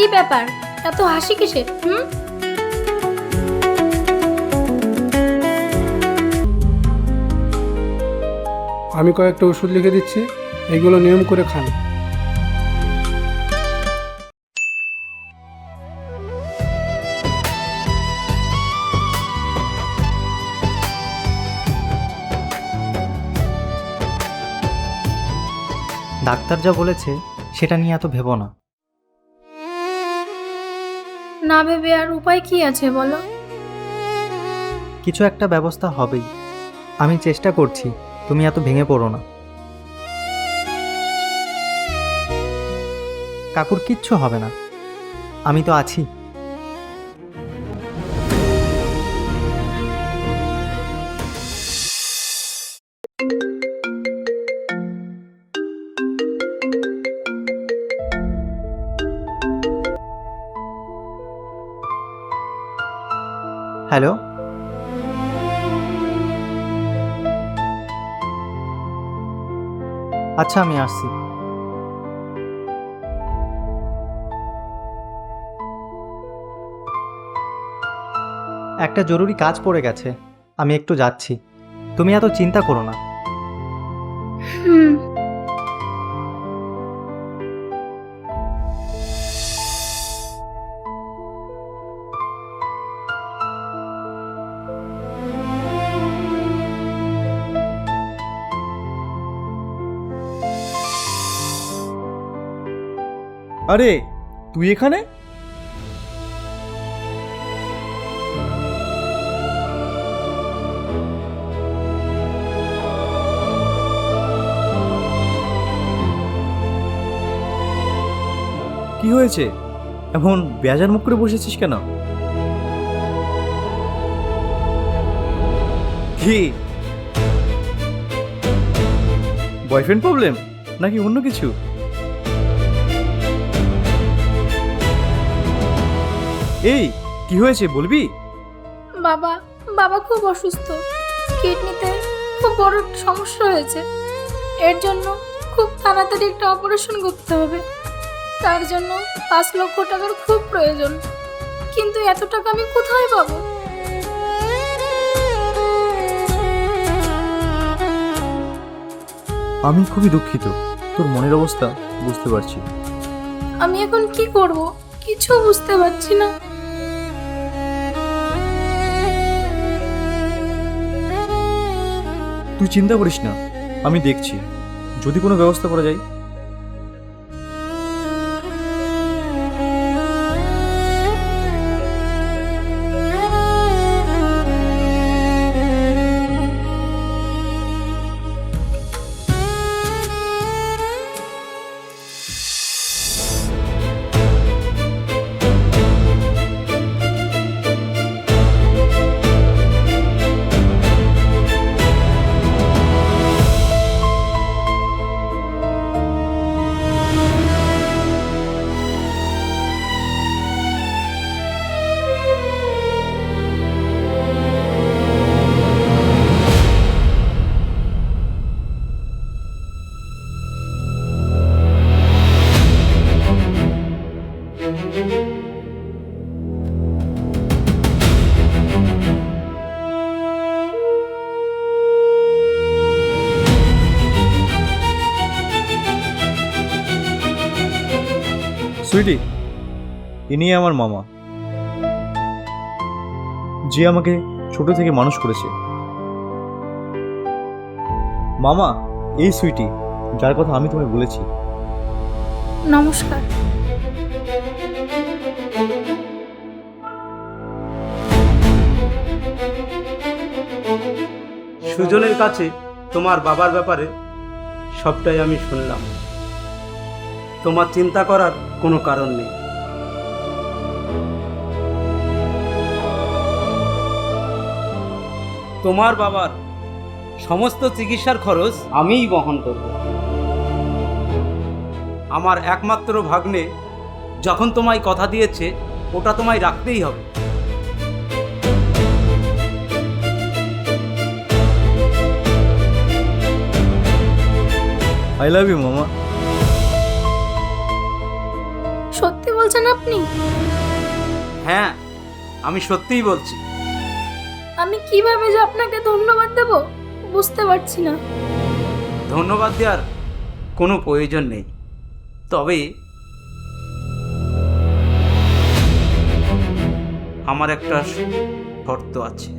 কি ব্যাপার, এত হাসি কিসের? আমি কয়েকটা ওষুধ লিখে দিচ্ছি, এগুলো নিয়ম করে খান। ডাক্তার যা বলেছে সেটা নিয়ে এত ভেবো না। না ভেবে আর উপায় কি আছে বলো? কিছু একটা ব্যবস্থা হবেই, আমি চেষ্টা করছি, তুমি এত ভেঙে পড়ো না। কাকুর কিচ্ছু হবে না, আমি তো আছি। হ্যালো, আচ্ছা আমি আসছি। একটা জরুরি কাজ পড়ে গেছে, আমি একটু যাচ্ছি, তুমি এত চিন্তা করো না। হুম। আরে তুই এখানে? কি হয়েছে, এমন বেজার মুখ করে বসেছিস কেন? কি বয়ফ্রেন্ড প্রবলেম নাকি অন্য কিছু? এই কি হয়েছে বলবি? বাবা বাবা খুব অসুস্থ, কিডনিতে খুব বড় সমস্যা হয়েছে। এর জন্য খুব তাড়াতাড়ি একটা অপারেশন করতে হবে। তার জন্য 5 লক্ষ টাকার খুব প্রয়োজন, কিন্তু এত টাকা আমি কোথায় পাবো? আমি খুবই দুঃখিত, তোর মনের অবস্থা বুঝতে পারছি। আমি এখন কি করব কিছু বুঝতে পারছি না। তুই চিন্তা করিস না, আমি দেখছি যদি কোনো ব্যবস্থা করা যায়। সুইটি, ইনি আমার মামা, যে আমাকে ছোট থেকে মানুষ করেছে। মামা, এই সুইটি, যার কথা আমি তোমায় বলেছি। নমস্কার। সুজনের কাছে তোমার বাবার ব্যাপারে সবটাই আমি শুনলাম। তোমার চিন্তা করার কোনো কারণ নেই। তোমার বাবার সমস্ত চিকিৎসার খরচ আমিই বহন করব। আমার একমাত্র ভাগ্নে যখন তোমায় কথা দিয়েছে, ওটা তোমায় রাখতেই হবে। আই লাভ ইউ মামা। সত্যি বলছেন আপনি? হ্যাঁ, আমি সত্যিই বলছি। আমি কিভাবে যে আপনাকে ধন্যবাদ দেব বুঝতে পারছি না। ধন্যবাদ দেওয়ার কোনো প্রয়োজন নেই, তবে আমার একটা শর্ত আছে।